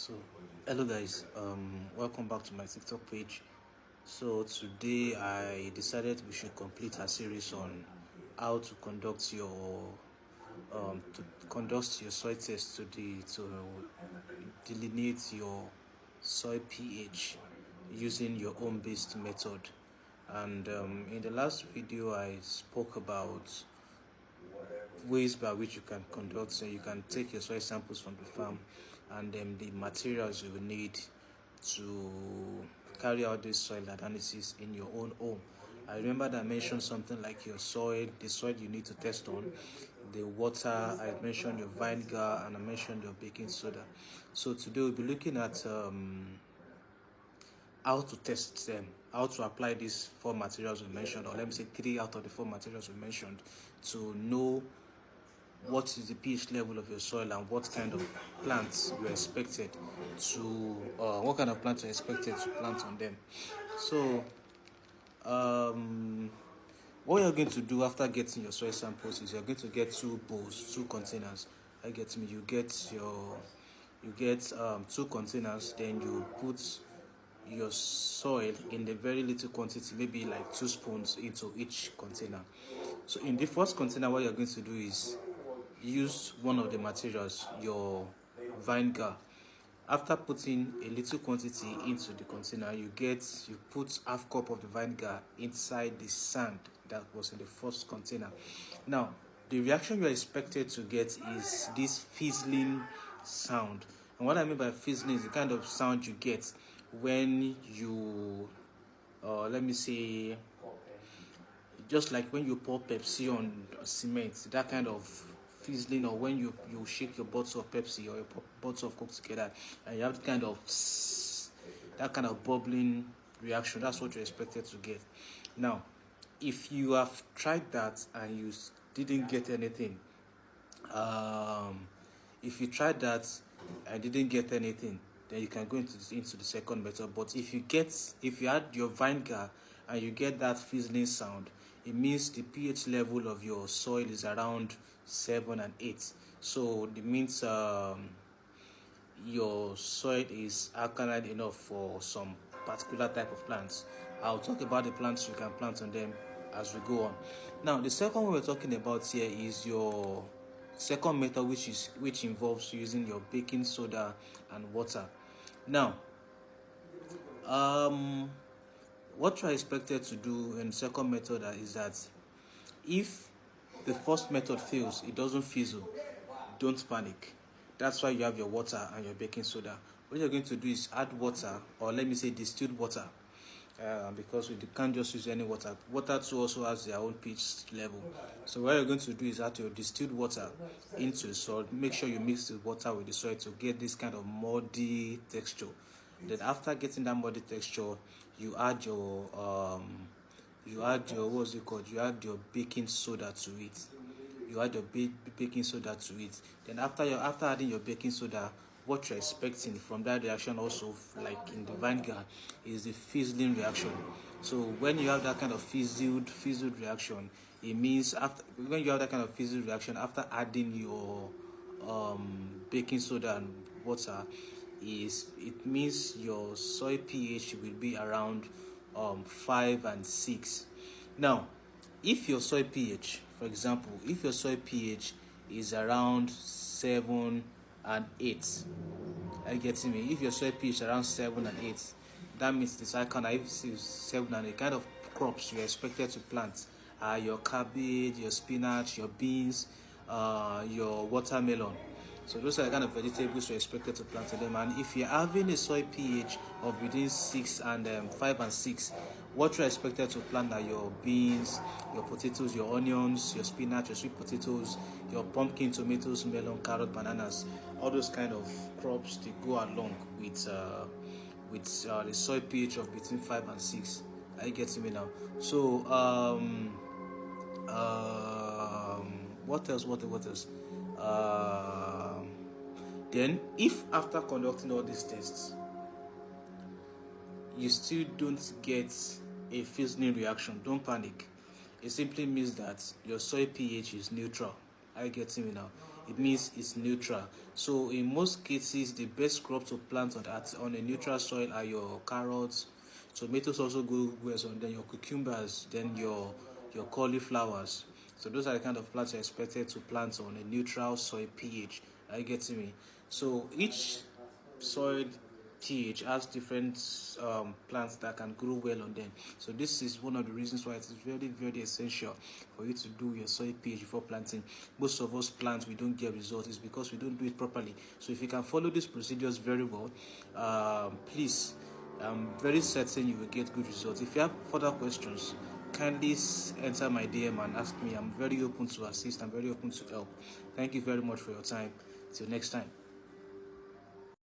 So hello guys, welcome back to my TikTok page. So today I decided we should complete a series on how to conduct your soil test to delineate your soil pH using your home based method. And in the last video I spoke about ways by which you can conduct, so you can take your soil samples from the farm and the materials you will need to carry out this soil analysis in your own home. I remember that I mentioned something like your soil, the soil you need to test on, the water, I mentioned your vinegar, and I mentioned your baking soda. So today we'll be looking at how to test them, how to apply these four materials we mentioned, or let me say 3 out of the 4 materials we mentioned, to know what is the pH level of your soil and what kind of plants you're expected to plant on them. So what you're going to do after getting your soil samples is you're going to get 2 bowls, 2 containers. I get me. You get 2 containers, then you put your soil in a very little quantity, maybe like 2 spoons into each container. So in the first container, what you're going to do is use one of the materials, your vinegar. After putting a little quantity into the container, you put half cup of the vinegar inside the sand that was in the first container. Now, the reaction you are expected to get is this fizzling sound. And what I mean by fizzling is the kind of sound you get when you, let me say, just like when you pour Pepsi on cement, that kind of fizzling, or when you shake your bottle of Pepsi or your bottle of Coke together, and you have that kind of bubbling reaction. That's what you're expected to get. Now, if you have tried that and you didn't get anything, if you tried that and didn't get anything, then you can go into the second method. But if you add your vinegar and you get that fizzling sound, it means the pH level of your soil is around 7 and 8. So it means your soil is alkaline enough for some particular type of plants. I'll talk about the plants you can plant on them as we go on. Now, the second one we're talking about here is your second method, which involves using your baking soda and water. Now, what you're expected to do in the second method is that if the first method fails, it doesn't fizzle, don't panic. That's why you have your water and your baking soda. What you're going to do is add water, or let me say distilled water, because we can't just use any water. Water too also has their own pH level. So what you're going to do is add your distilled water into the soil. Make sure you mix the water with the soil to get this kind of muddy texture. Then after getting that muddy texture, you add your what's it called? You add your baking soda to it. Baking soda to it. Then after adding your baking soda, what you're expecting from that reaction also, like in the vinegar, is the fizzling reaction. So when you have that kind of fizzled reaction, it means after adding your baking soda and water, it means your soil pH will be around 5 and 6. Now, if your soil pH, for example, if your soil pH is around 7 and 8, are you getting me? If your soil pH is around 7 and 8, that means the cycle, if it's 7 and 8, kind of crops you're expected to plant are your cabbage, your spinach, your beans, your watermelon. So those are the kind of vegetables you're expected to plant in them. And if you're having a soil pH of between 6 and 5 and 6, what you're expected to plant are your beans, your potatoes, your onions, your spinach, your sweet potatoes, your pumpkin, tomatoes, melon, carrot, bananas. All those kind of crops, they go along with the soil pH of between 5 and 6. Are you getting me now? So what else? Then, if after conducting all these tests, you still don't get a fizzling reaction, don't panic. It simply means that your soil pH is neutral. Are you getting me now? it means it's neutral. So in most cases, the best crop to plant on a neutral soil are your carrots. Tomatoes also go well, so then your cucumbers, then your cauliflowers. So those are the kind of plants you're expected to plant on a neutral soil pH. Are you getting me? So each soil pH has different plants that can grow well on them. So this is one of the reasons why it is very, very essential for you to do your soil pH before planting. Most of us plant, we don't get results. It's because we don't do it properly. So if you can follow these procedures very well, please, I'm very certain you will get good results. If you have further questions, kindly enter my DM and ask me. I'm very open to assist. I'm very open to help. Thank you very much for your time. Till next time.